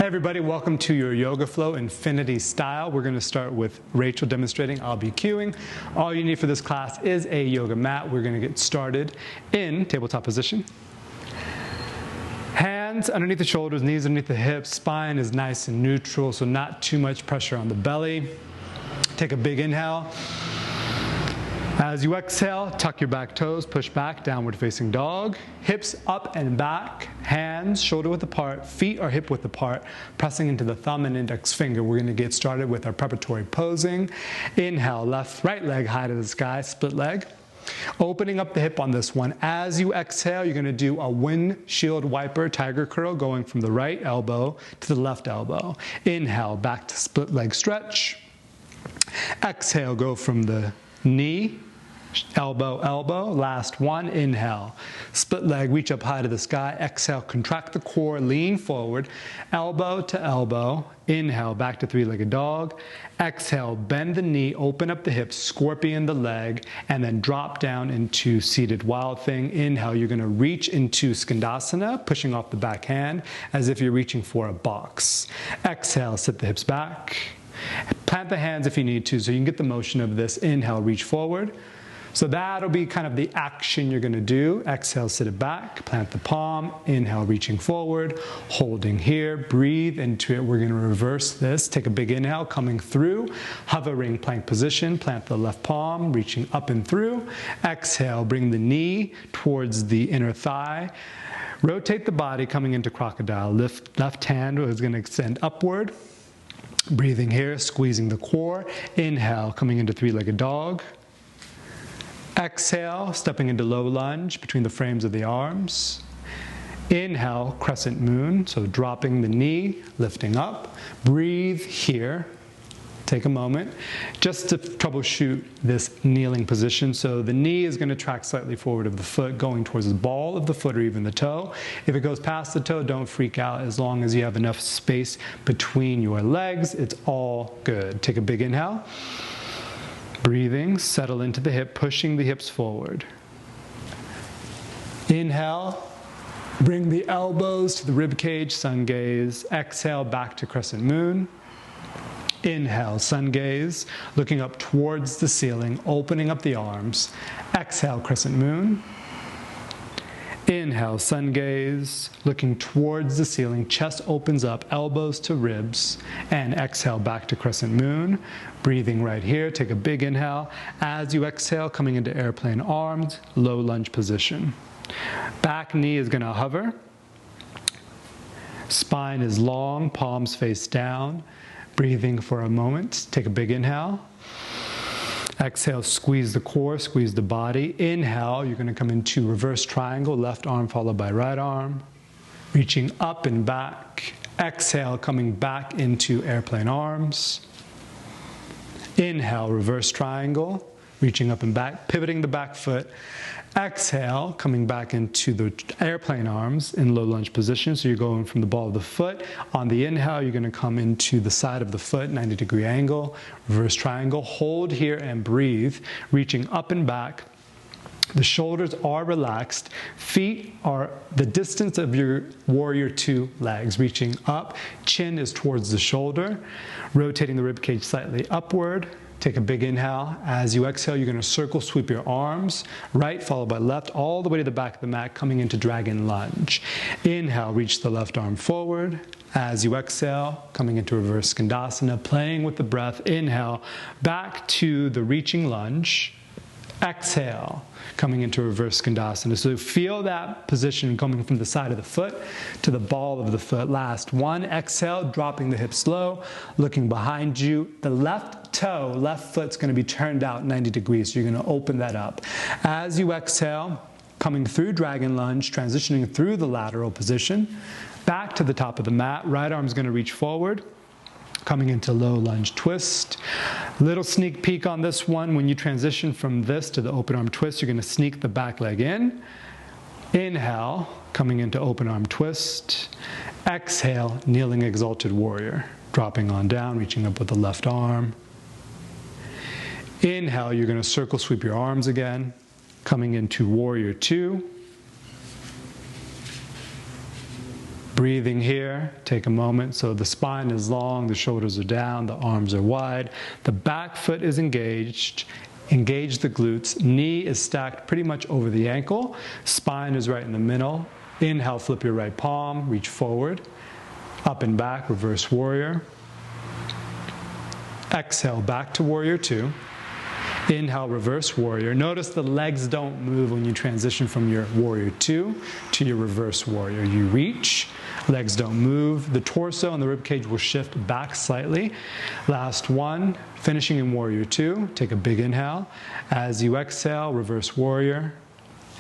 Hey everybody, welcome to your Yoga Flow Infinity Style. We're going to start with Rachel demonstrating. I'll be cueing. All you need for this class is a yoga mat. We're going to get started in tabletop position. Hands underneath the shoulders, knees underneath the hips. Spine is nice and neutral, so not too much pressure on the belly. Take a big inhale. As you exhale, tuck your back toes, push back, downward facing dog. Hips up and back, hands shoulder width apart, feet are hip width apart, pressing into the thumb and index finger. We're going to get started with our preparatory posing. Inhale, right leg high to the sky, split leg. Opening up the hip on this one. As you exhale, you're going to do a windshield wiper tiger curl going from the right elbow to the left elbow. Inhale, back to split leg stretch. Exhale, go from the knee, elbow, elbow. Last one, inhale. Split leg, reach up high to the sky. Exhale, contract the core, lean forward, elbow to elbow. Inhale, back to three-legged dog. Exhale, bend the knee, open up the hips, scorpion the leg, and then drop down into seated wild thing. Inhale, you're going to reach into Skandasana, pushing off the back hand as if you're reaching for a box. Exhale, sit the hips back. Plant the hands if you need to, so you can get the motion of this. Inhale, reach forward. So that'll be kind of the action you're going to do. Exhale, sit it back, plant the palm. Inhale, reaching forward, holding here. Breathe into it. We're going to reverse this. Take a big inhale, coming through. Hovering plank position. Plant the left palm, reaching up and through. Exhale, bring the knee towards the inner thigh. Rotate the body, coming into crocodile. Left hand is going to extend upward. Breathing here, squeezing the core. Inhale, coming into three-legged dog. Exhale, stepping into low lunge between the frames of the arms. Inhale, crescent moon, so dropping the knee, lifting up. Breathe here. Take a moment just to troubleshoot this kneeling position. So the knee is going to track slightly forward of the foot, going towards the ball of the foot or even the toe. If it goes past the toe, don't freak out. As long as you have enough space between your legs, it's all good. Take a big inhale. Breathing, settle into the hip, pushing the hips forward. Inhale, bring the elbows to the rib cage, sun gaze. Exhale, back to crescent moon. Inhale, sun gaze, looking up towards the ceiling, opening up the arms. Exhale, crescent moon. Inhale, sun gaze, looking towards the ceiling, chest opens up, elbows to ribs, and exhale back to crescent moon. Breathing right here, take a big inhale. As you exhale, coming into airplane arms, low lunge position. Back knee is going to hover. Spine is long, palms face down. Breathing for a moment, take a big inhale. Exhale, squeeze the core, squeeze the body. Inhale, you're going to come into reverse triangle, left arm followed by right arm. Reaching up and back. Exhale, coming back into airplane arms. Inhale, reverse triangle, reaching up and back, pivoting the back foot. Exhale, coming back into the airplane arms in low lunge position. So you're going from the ball of the foot. On the inhale, you're going to come into the side of the foot, 90-degree angle, reverse triangle. Hold here and breathe, reaching up and back. The shoulders are relaxed. Feet are the distance of your warrior two legs, reaching up. Chin is towards the shoulder, rotating the rib cage slightly upward. Take a big inhale. As you exhale, you're going to circle sweep your arms, right followed by left, all the way to the back of the mat, coming into dragon lunge. Inhale, reach the left arm forward. As you exhale, coming into reverse Skandasana, playing with the breath. Inhale, back to the reaching lunge. Exhale, coming into reverse Skandasana. So feel that position coming from the side of the foot to the ball of the foot. Last one. Exhale, dropping the hips low, looking behind you. The left toe, left foot's going to be turned out 90 degrees. So you're going to open that up. As you exhale, coming through dragon lunge, transitioning through the lateral position, back to the top of the mat. Right arm's going to reach forward. Coming into low lunge twist. Little sneak peek on this one. When you transition from this to the open arm twist, you're going to sneak the back leg in. Inhale, coming into open arm twist. Exhale, kneeling exalted warrior. Dropping on down, reaching up with the left arm. Inhale, you're going to circle sweep your arms again. Coming into warrior two. Breathing here, take a moment. So the spine is long, the shoulders are down, the arms are wide, the back foot is engaged. Engage the glutes. Knee is stacked pretty much over the ankle. Spine is right in the middle. Inhale, flip your right palm, reach forward. Up and back, reverse warrior. Exhale, back to warrior two. Inhale, reverse warrior. Notice the legs don't move when you transition from your warrior two to your reverse warrior. You reach, legs don't move. The torso and the ribcage will shift back slightly. Last one, finishing in warrior two. Take a big inhale. As you exhale, reverse warrior.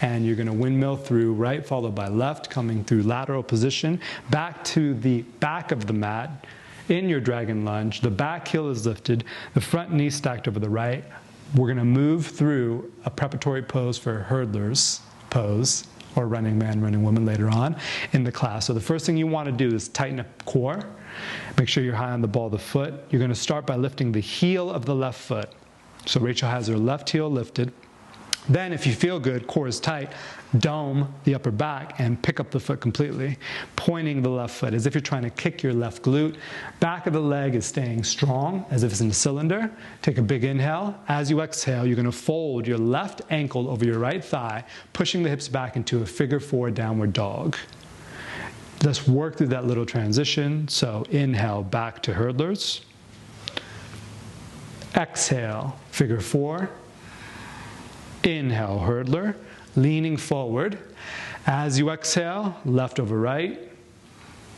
And you're going to windmill through right followed by left, coming through lateral position, back to the back of the mat in your dragon lunge. The back heel is lifted, the front knee stacked over the right. We're going to move through a preparatory pose for hurdler's pose, or running man, running woman later on in the class. So the first thing you want to do is tighten up core. Make sure you're high on the ball of the foot. You're going to start by lifting the heel of the left foot. So Rachel has her left heel lifted. Then, if you feel good, core is tight, dome the upper back and pick up the foot completely, pointing the left foot as if you're trying to kick your left glute. Back of the leg is staying strong as if it's in a cylinder. Take a big inhale. As you exhale, you're going to fold your left ankle over your right thigh, pushing the hips back into a figure four downward dog. Let's work through that little transition. So inhale, back to hurdlers. Exhale, figure four. Inhale, hurdler, leaning forward. As you exhale, left over right.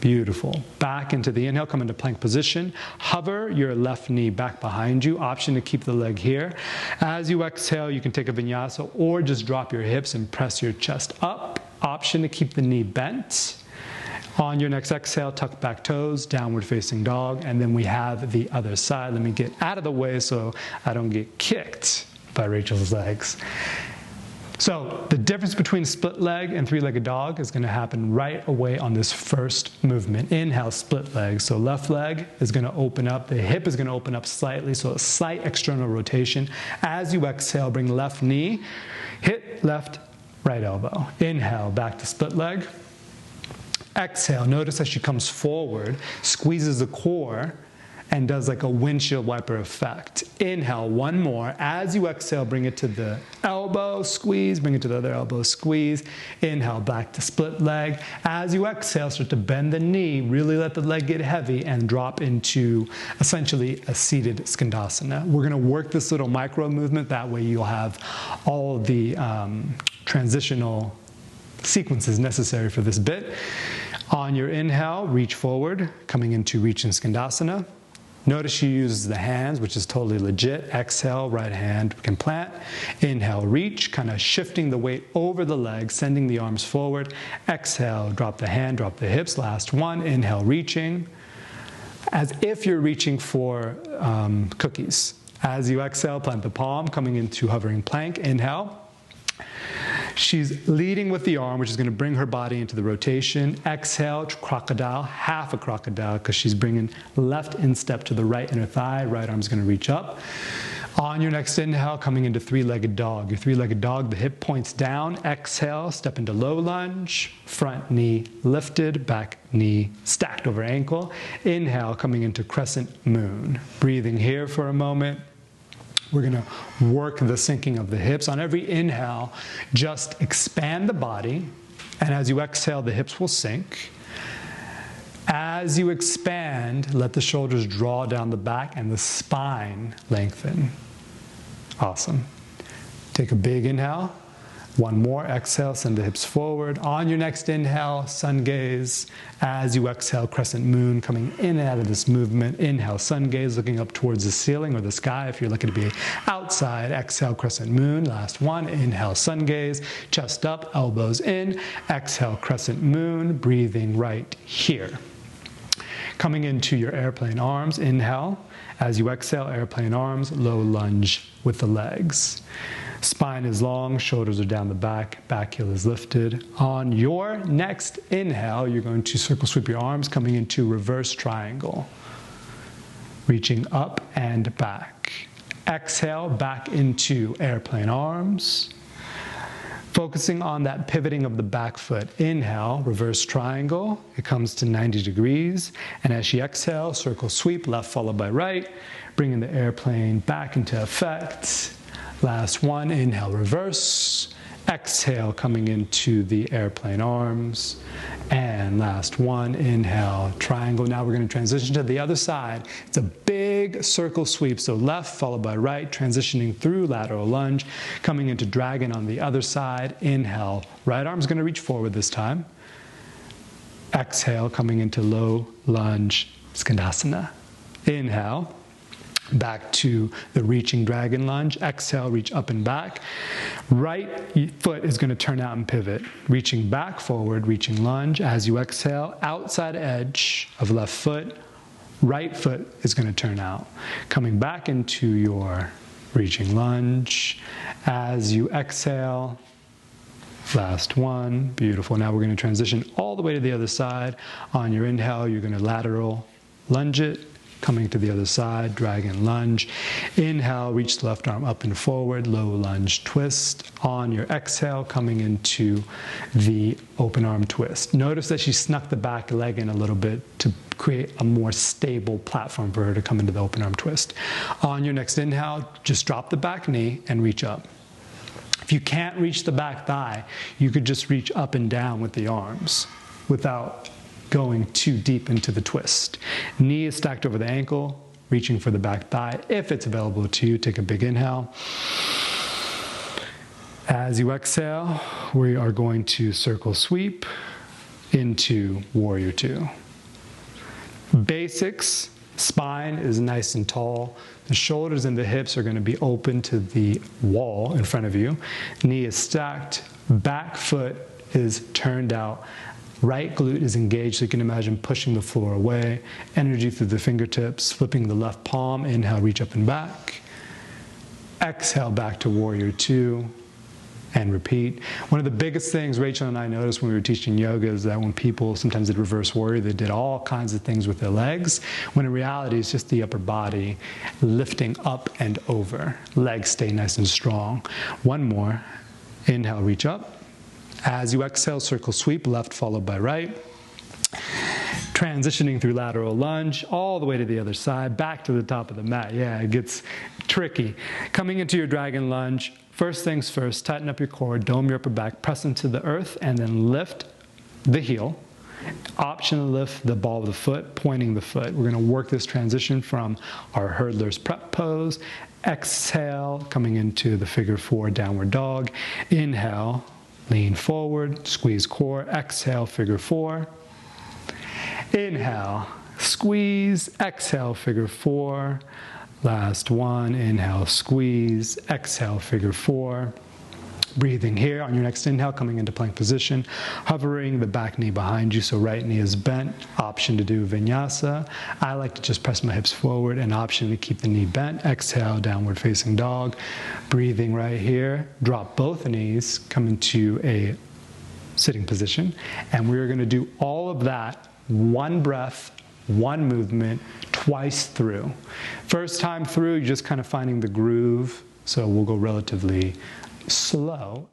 Beautiful. Back into the inhale, come into plank position. Hover your left knee back behind you. Option to keep the leg here. As you exhale, you can take a vinyasa or just drop your hips and press your chest up. Option to keep the knee bent. On your next exhale, tuck back toes, downward facing dog, and then we have the other side. Let me get out of the way so I don't get kicked by Rachel's legs. So the difference between split leg and three-legged dog is going to happen right away on this first movement. Inhale, split leg. So left leg is going to open up. The hip is going to open up slightly, so a slight external rotation. As you exhale, bring left knee, hit left, right elbow. Inhale, back to split leg. Exhale, notice as she comes forward, squeezes the core, and does like a windshield wiper effect. Inhale, one more. As you exhale, bring it to the elbow, squeeze, bring it to the other elbow, squeeze. Inhale, back to split leg. As you exhale, start to bend the knee, really let the leg get heavy and drop into essentially a seated Skandasana. We're gonna work this little micro movement, that way you'll have all the transitional sequences necessary for this bit. On your inhale, reach forward, coming into reach in Skandasana. Notice she uses the hands, which is totally legit. Exhale, right hand can plant. Inhale, reach, kind of shifting the weight over the legs, sending the arms forward. Exhale, drop the hand, drop the hips. Last one, inhale, reaching. As if you're reaching for cookies. As you exhale, plant the palm, coming into hovering plank. Inhale. She's leading with the arm, which is going to bring her body into the rotation. Exhale, crocodile, half a crocodile, because she's bringing left instep to the right inner thigh. Right arm's going to reach up. On your next inhale, coming into three-legged dog. Your three-legged dog, the hip points down. Exhale, step into low lunge. Front knee lifted, back knee stacked over ankle. Inhale, coming into crescent moon. Breathing here for a moment. We're going to work the sinking of the hips. On every inhale, just expand the body, and as you exhale, the hips will sink. As you expand, let the shoulders draw down the back and the spine lengthen. Awesome. Take a big inhale. One more, exhale, send the hips forward. On your next inhale, sun gaze. As you exhale, crescent moon, coming in and out of this movement. Inhale, sun gaze, looking up towards the ceiling or the sky if you're looking to be outside. Exhale, crescent moon. Last one, inhale, sun gaze. Chest up, elbows in. Exhale, crescent moon, breathing right here. Coming into your airplane arms, inhale. As you exhale, airplane arms, low lunge with the legs. Spine is long, shoulders are down the back, back heel is lifted. On your next inhale, you're going to circle sweep your arms, coming into reverse triangle. Reaching up and back. Exhale, back into airplane arms. Focusing on that pivoting of the back foot. Inhale, reverse triangle. It comes to 90 degrees. And as she exhales, circle sweep, left followed by right. Bringing the airplane back into effect. Last one, inhale, reverse. Exhale, coming into the airplane arms. And last one, inhale, triangle. Now we're going to transition to the other side. It's a big circle sweep, so left followed by right, transitioning through lateral lunge, coming into dragon on the other side. Inhale, right arm's going to reach forward this time. Exhale, coming into low lunge, Skandasana. Inhale. Back to the reaching dragon lunge. Exhale, reach up and back. Right foot is going to turn out and pivot. Reaching back forward, reaching lunge. As you exhale, outside edge of left foot, right foot is going to turn out. Coming back into your reaching lunge. As you exhale, last one. Beautiful. Now we're going to transition all the way to the other side. On your inhale, you're going to lateral lunge it. Coming to the other side, dragon lunge. Inhale, reach the left arm up and forward, low lunge twist. On your exhale, coming into the open arm twist. Notice that she snuck the back leg in a little bit to create a more stable platform for her to come into the open arm twist. On your next inhale, just drop the back knee and reach up. If you can't reach the back thigh, you could just reach up and down with the arms without going too deep into the twist. Knee is stacked over the ankle, reaching for the back thigh. If it's available to you, take a big inhale. As you exhale, we are going to circle sweep into Warrior Two. Basics, spine is nice and tall. The shoulders and the hips are going to be open to the wall in front of you. Knee is stacked, back foot is turned out. Right glute is engaged, so you can imagine pushing the floor away. Energy through the fingertips, flipping the left palm. Inhale, reach up and back. Exhale, back to Warrior Two. And repeat. One of the biggest things Rachel and I noticed when we were teaching yoga is that when people sometimes did reverse warrior, they did all kinds of things with their legs, when in reality it's just the upper body lifting up and over. Legs stay nice and strong. One more. Inhale, reach up. As you exhale, circle sweep, left followed by right. Transitioning through lateral lunge, all the way to the other side, back to the top of the mat. Yeah, it gets tricky. Coming into your dragon lunge, first things first, tighten up your core, dome your upper back, press into the earth, and then lift the heel. Option lift the ball of the foot, pointing the foot. We're going to work this transition from our hurdler's prep pose. Exhale, coming into the figure four downward dog. Inhale. Lean forward, squeeze core, exhale, figure four. Inhale, squeeze, exhale, figure four. Last one, inhale, squeeze, exhale, figure four. Breathing here on your next inhale, coming into plank position, hovering the back knee behind you, so right knee is bent. Option to do vinyasa. I like to just press my hips forward, and option to keep the knee bent. Exhale, downward facing dog. Breathing right here. Drop both knees, come into a sitting position, and we're going to do all of that, one breath, one movement, twice through. First time through, you're just kind of finding the groove, so we'll go relatively slow.